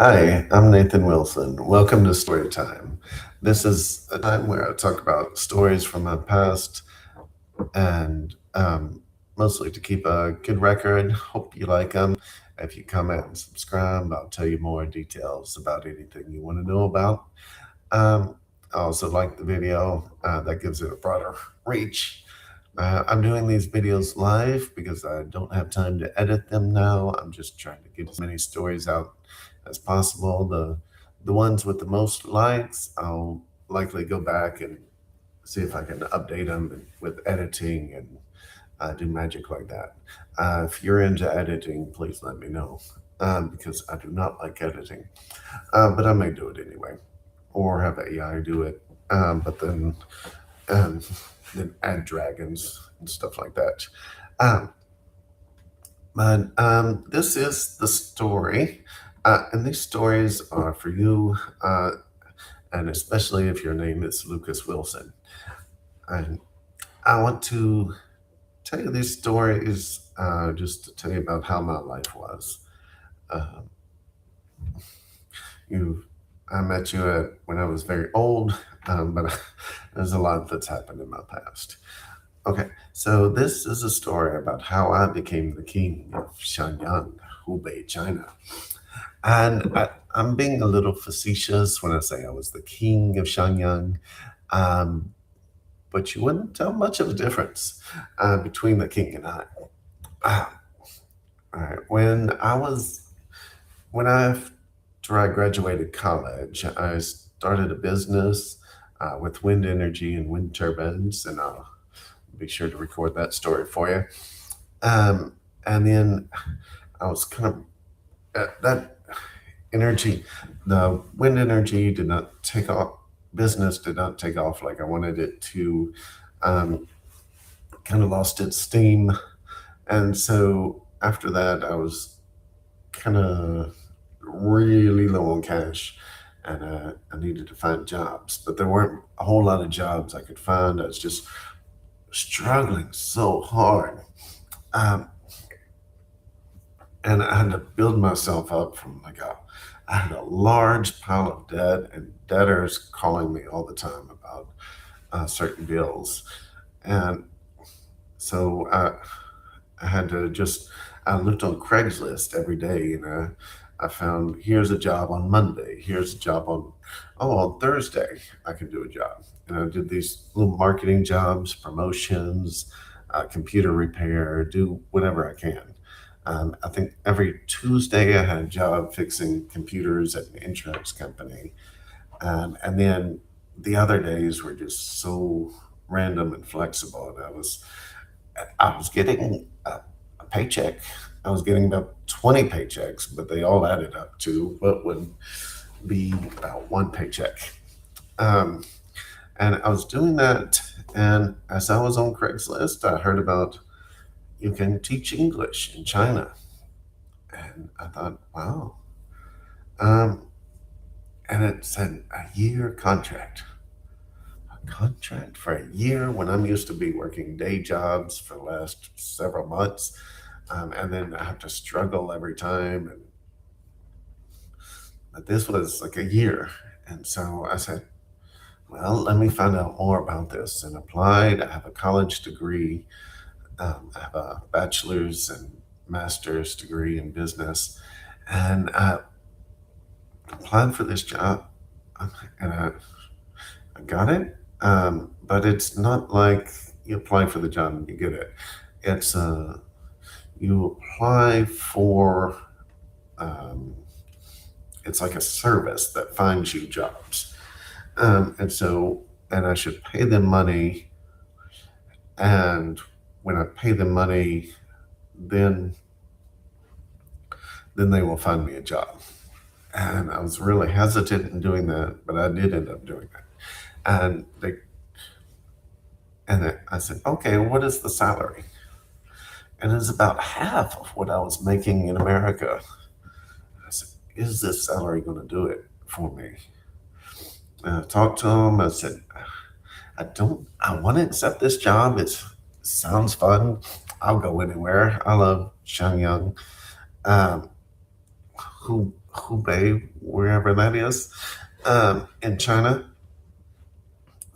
Hi, I'm Nathan Wilson. Welcome to Storytime. This is a time where I talk about stories from my past and mostly to keep a good record. Hope you like them. If you comment and subscribe, I'll tell you more details about anything you want to know about. Um, I also like the video, that gives it a broader reach. I'm doing these videos live because I don't have time to edit them now. I'm just trying to get as many stories out as possible. The ones with the most likes, I'll likely go back and see if I can update them with editing and do magic like that. If you're into editing, please let me know because I do not like editing, but I may do it anyway, or have AI do it. But um, then add dragons and stuff like that. Um, but this is the story, and these stories are for you, and especially if your name is Lucas Wilson. And I want to tell you these stories just to tell you about how my life was. Uh, you, I met you when I was very old, but there's a lot that's happened in my past. Okay, so this is a story about how I became the king of Xiangyang, Hubei, China. And I'm being a little facetious when I say I was the king of Xiangyang, um, but you wouldn't tell much of a difference between the king and I. Ah, all right, when after I graduated college, I started a business with wind energy and wind turbines, and I'll be sure to record that story for you. And then I was kind of that energy, the wind energy did not take off. Business did not take off like I wanted it to. Um, Kind of lost its steam, and so after that, I was kind of really low on cash, and I needed to find jobs, but there weren't a whole lot of jobs I could find. I was just struggling so hard. Um, and I had to build myself up from I had a large pile of debt and debtors calling me all the time about certain bills. And so I had to I looked on Craigslist every day and I found here's a job on Monday, here's a job on Thursday, I could do a job. And I did these little marketing jobs, promotions, computer repair, do whatever I can. I think every Tuesday I had a job fixing computers at an insurance company. And then the other days were just so random and flexible. And I was getting a paycheck. I was getting about 20 paychecks, but they all added up to what would be about one paycheck. Um, and I was doing that. And as I was on Craigslist, I heard about you can teach English in China. And I thought, wow. Um, and it said a year contract. A contract for a year when I'm used to be working day jobs for the last several months. And then I have to struggle every time. But this was like a year. And so I said, well, let me find out more about this and applied. I have a college degree. I have a bachelor's and master's degree in business. And I applied for this job and I got it. But it's not like you apply for the job and you get it. It's you apply for um, it's like a service that finds you jobs. And I should pay them money. And when I pay them money, then then they will find me a job. And I was really hesitant in doing that, but I did end up doing that. And they I said, okay, what is the salary? And it's about half of what I was making in America. I said, is this salary going to do it for me? And I talked to him. I said, I want to accept this job. It sounds fun. I'll go anywhere. I love Xiangyang. Um, Hubei, wherever that is, in China.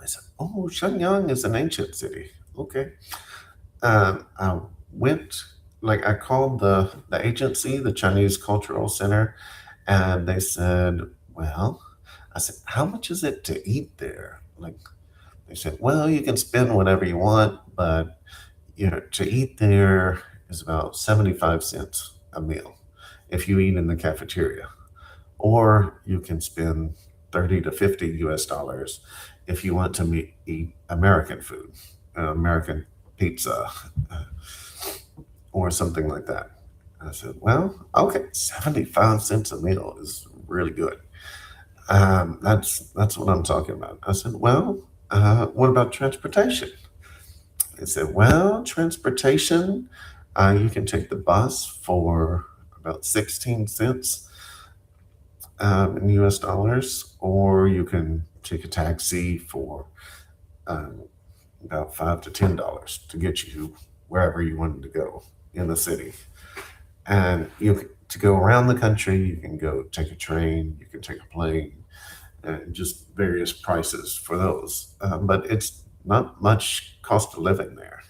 I said, "Oh, Xiangyang is an ancient city." Okay. I went, like, I called the agency, the Chinese Cultural Center, and they said, "Well," I said, "how much is it to eat there?" Like, they said, "Well, you can spend whatever you want, but to eat there is about 75 cents a meal if you eat in the cafeteria, or you can spend 30 to 50 US dollars if you want to eat American food, American pizza, uh, or something like that." I said, "Well, okay, 75 cents a meal is really good. That's what I'm talking about." I said, "Well, what about transportation?" They said, "Well, transportation, you can take the bus for about 16 cents in US dollars, or you can take a taxi for um, about $5 to $10 to get you wherever you wanted to go in the city. And to go around the country, you can go take a train, you can take a plane, and just various prices for those. But it's not much cost of living there.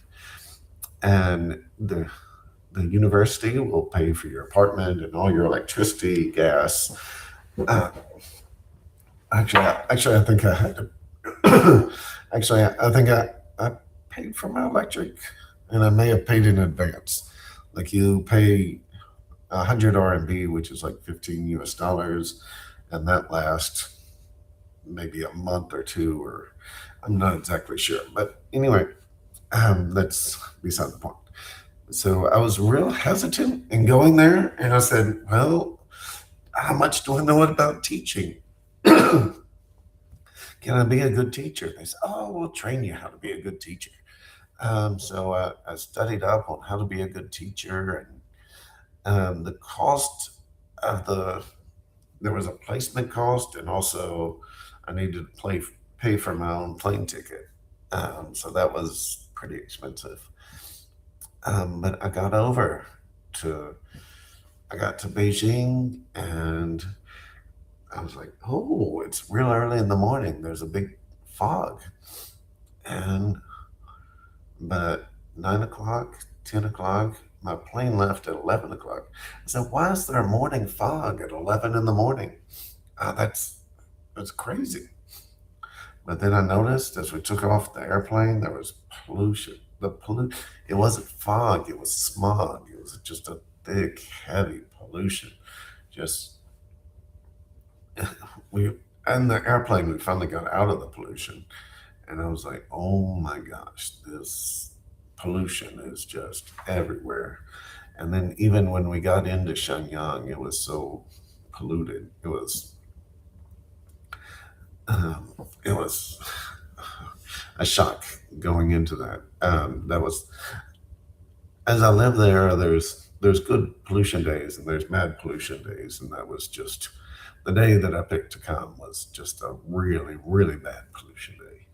And the university will pay for your apartment and all your electricity, gas. Uh, actually, I think I had to. Actually, I think I paid for my electric, and I may have paid in advance. Like, you pay 100 RMB, which is like 15 US dollars, and that lasts maybe a month or two, or I'm not exactly sure. But anyway, that's beside the point. So I was real hesitant in going there, and I said, "Well, how much do I know about teaching? Can I be a good teacher?" They said, "Oh, we'll train you how to be a good teacher." So I studied up on how to be a good teacher, and the cost of there was a placement cost, and also I needed to pay for my own plane ticket. So that was pretty expensive. But to I got to Beijing, and I was like, "Oh, it's real early in the morning. There's a big fog." And but 9 o'clock, 10 o'clock, my plane left at 11 o'clock. I said, "Why is there a morning fog at 11 in the morning? That's crazy." But then I noticed as we took off the airplane, there was pollution. It wasn't fog, it was smog. It was just a thick, heavy pollution. Just we and the airplane, we finally got out of the pollution, and I was like, "Oh my gosh, this pollution is just everywhere." And then even when we got into Shenyang, it was so polluted. It was a shock going into that. That was As I live there. There's good pollution days and there's bad pollution days, and that was just the day that I picked to come was just a really really bad pollution day.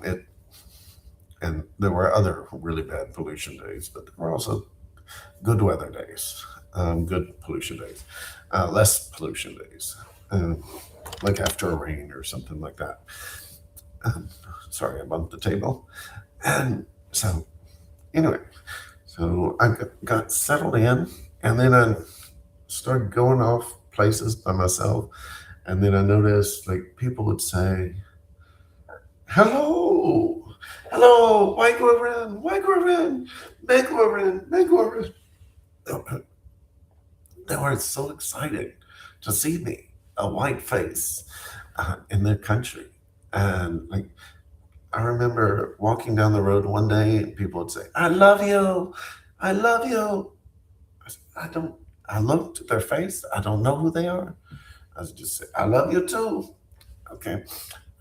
It and there were other really bad pollution days, but there were also good weather days, good pollution days, less pollution days, uh, like after a rain or something like that. Um, Sorry, I bumped the table. And so, anyway, so I got settled in, and then I started going off places by myself. And then I noticed, like, people would say, "Hello, hello, why go around, make over." They were so excited to see me, a white face, in their country. And, like, I remember walking down the road one day, and people would say, "I love you. I love you." I don't, I looked at their face. I don't know who they are. I would just say, "I love you too." Okay.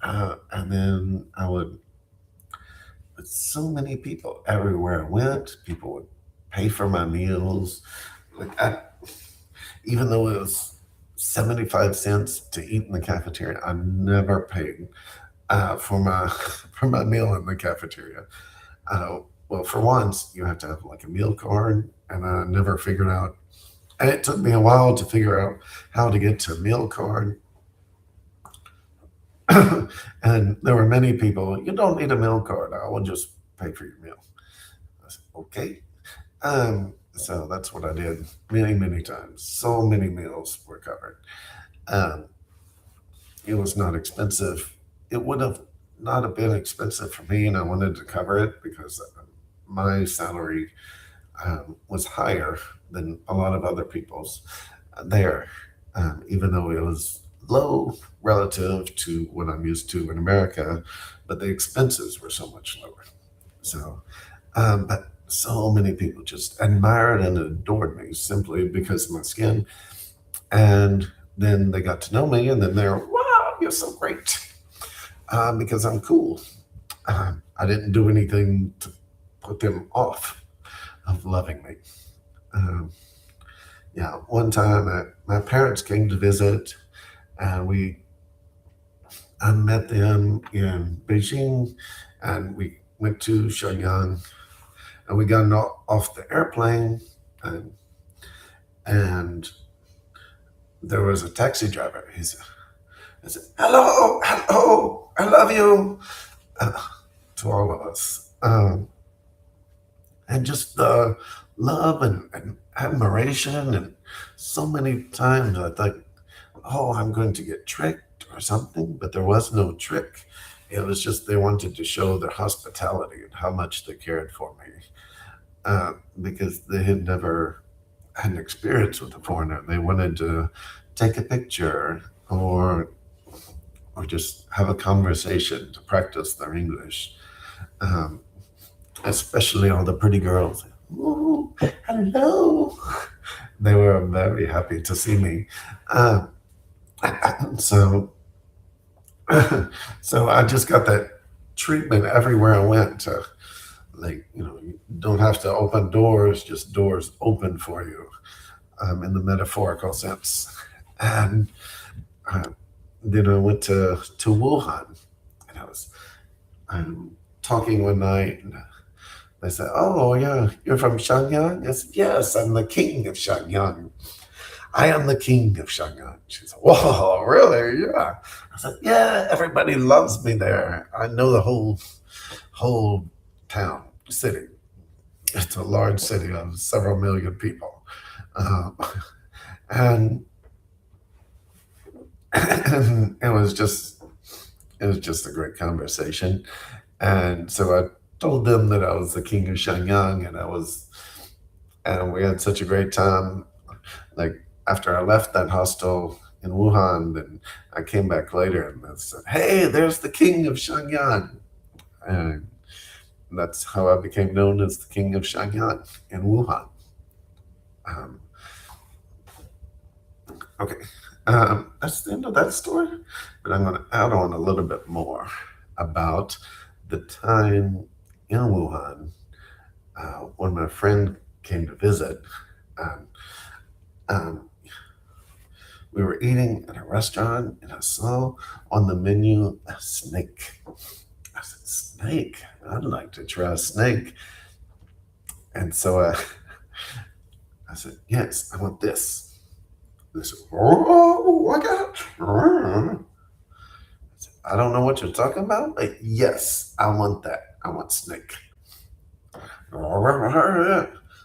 And then but so many people everywhere I went, people would pay for my meals. Like, even though it was 75 cents to eat in the cafeteria, I never paid for my for my meal in the cafeteria. Well, for once, you have to have like a meal card, and I never figured out. And it took me a while to figure out how to get to meal card. And there were many people, you don't need a meal card. I will just pay for your meal. I said, okay. So that's what I did many, many times. So many meals were covered. Um, it was not expensive. It would have not have been expensive for me, and I wanted to cover it because my salary was higher than a lot of other people's there, even though it was low relative to what I'm used to in America, but the expenses were so much lower. So, but so many people just admired and adored me simply because of my skin. And then they got to know me, and then they're, wow, you're so great because I'm cool. I didn't do anything to put them off of loving me. Um, yeah, one time my parents came to visit, and I met them in Beijing, and we went to Xiangyang, and we got off the airplane, and, and there was a taxi driver. He said, "Hello, hello, I love you," uh, to all of us. And just the love and admiration. And so many times I thought, oh, I'm going to get tricked or something, but there was no trick. It was just they wanted to show their hospitality and how much they cared for me because they had never had an experience with a foreigner. They wanted to take a picture or just have a conversation to practice their English. Um, Especially all the pretty girls. Ooh, hello. They were very happy to see me. Uh, so, so I just got that treatment everywhere I went. Like, you don't have to open doors; just doors open for you, in the metaphorical sense. And uh, then I went to Wuhan, and I was talking one night, and they said, "Oh, yeah, you're from Xiangyang?" I said, "Yes, I'm the king of Xiangyang. I am the king of Xiangyang." She said, "Whoa, really? Yeah." I said, "Yeah, everybody loves me there. I know the whole town, city. It's a large city of several million people." Um, and, and it was just a great conversation. And so I told them that I was the king of Xiangyang, and we had such a great time. Like after I left that hostel in Wuhan, then I came back later and I said, "Hey, there's the king of Xiangyang," and that's how I became known as the king of Xiangyang in Wuhan. Um, okay, that's the end of that story, but I'm going to add on a little bit more about the time in Wuhan when my friend came to visit. Um, um, we were eating at a restaurant, and I saw on the menu a snake. I said, "Snake? I'd like to try a snake." And so I said, "Yes, I want this." They said, "Oh, I got it." I said, "I don't know what you're talking about, but yes, I want that. I want snake."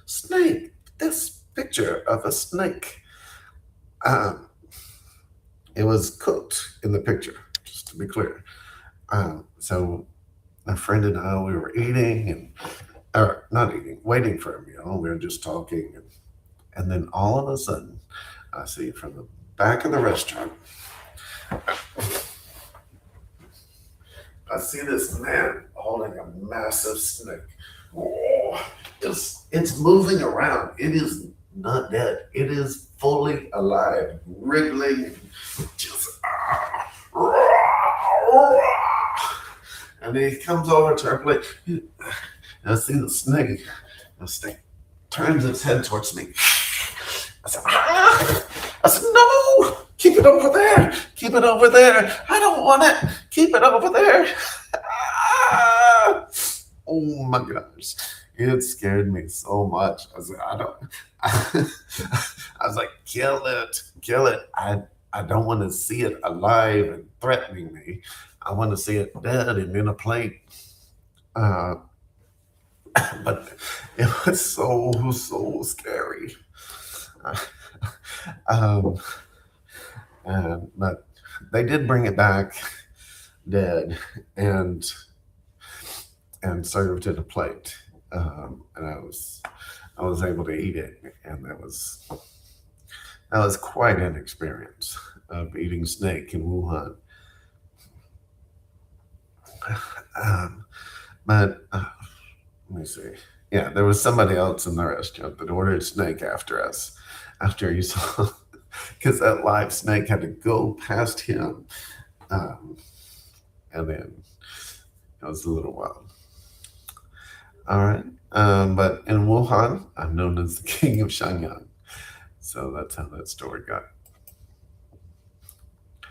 Snake. This picture of a snake. Um, it was cooked in the picture, just to be clear. So my friend and I, we were eating or not eating, waiting for a meal. We were just talking, and then all of a sudden, I see from the back of the restaurant, I see this man holding a massive snake. Oh, it's moving around. It is not dead. It is fully alive, wriggling, just and then he comes over to our plate. And I see the snake. The snake turns its head towards me. I said, "Ah!" I said, "No, keep it over there. Keep it over there. I don't want it. Keep it over there." Ah! Oh my gosh, it scared me so much. I was like, I don't. I was like, kill it, kill it. I don't want to see it alive and threatening me. I want to see it dead and in a plate. Uh, but it was so scary. um, but they did bring it back dead and served it a plate, and I was able to eat it, and that was quite an experience of eating snake in Wuhan. Um, but let me see. Yeah, there was somebody else in the restaurant that ordered snake after us, after he saw, because that live snake had to go past him, um, and then it was a little wild. All right, but in Wuhan, I'm known as the King of Xiangyang, so that's how that story got